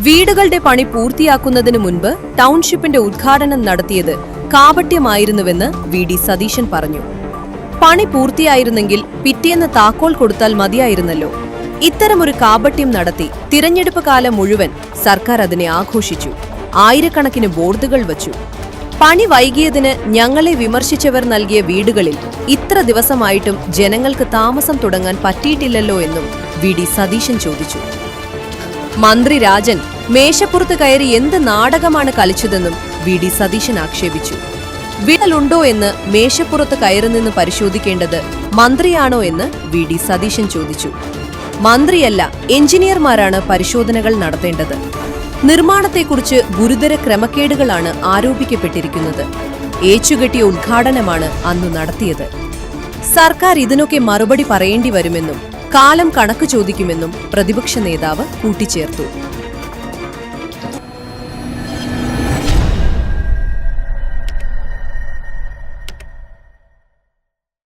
വീടുകളുടെ പണി പൂർത്തിയാക്കുന്നതിന് മുൻപ് ടൗൺഷിപ്പിന്റെ ഉദ്ഘാടനം നടത്തിയത് കാപട്യമായിരുന്നുവെന്ന് വി.ഡി. സതീശൻ പറഞ്ഞു. പണി പൂർത്തിയായിരുന്നെങ്കിൽ പിറ്റേന്ന് താക്കോൽ കൊടുത്താൽ മതിയായിരുന്നല്ലോ. ഇത്തരമൊരു കാപട്യം നടത്തി തിരഞ്ഞെടുപ്പ് കാലം മുഴുവൻ സർക്കാർ അതിനെ ആഘോഷിച്ചു. ആയിരക്കണക്കിന് ബോർഡുകൾ വച്ചു. പണി വൈകിയതിന് ഞങ്ങളെ വിമർശിച്ചവർ നൽകിയ വീടുകളിൽ ഇത്ര ദിവസമായിട്ടും ജനങ്ങൾക്ക് താമസം തുടങ്ങാൻ പറ്റിയിട്ടില്ലല്ലോ എന്നും വി.ഡി. സതീശൻ ചോദിച്ചു. മന്ത്രി രാജൻ മേശപ്പുറത്ത് കയറി എന്ത് നാടകമാണ് കളിച്ചതെന്നും വി.ഡി. സതീശൻ ആക്ഷേപിച്ചു. വിടലുണ്ടോ എന്ന് മേശപ്പുറത്ത് കയറി നിന്ന് പരിശോധിക്കേണ്ടത് മന്ത്രിയാണോ എന്ന് വി.ഡി. സതീശൻ ചോദിച്ചു. മന്ത്രിയല്ല, എഞ്ചിനീയർമാരാണ് പരിശോധനകൾ നടത്തേണ്ടത്. നിർമ്മാണത്തെക്കുറിച്ച് ഗുരുതര ക്രമക്കേടുകളാണ് ആരോപിക്കപ്പെട്ടിരിക്കുന്നത്. ഏച്ചുകെട്ടിയ ഉദ്ഘാടനമാണ് അന്നു നടത്തിയത്. സർക്കാർ ഇതിനൊക്കെ മറുപടി പറയേണ്ടി വരുമെന്നും കാലം കണക്ക് ചോദിക്കുമെന്നും പ്രതിപക്ഷ നേതാവ് കൂട്ടിച്ചേർത്തു.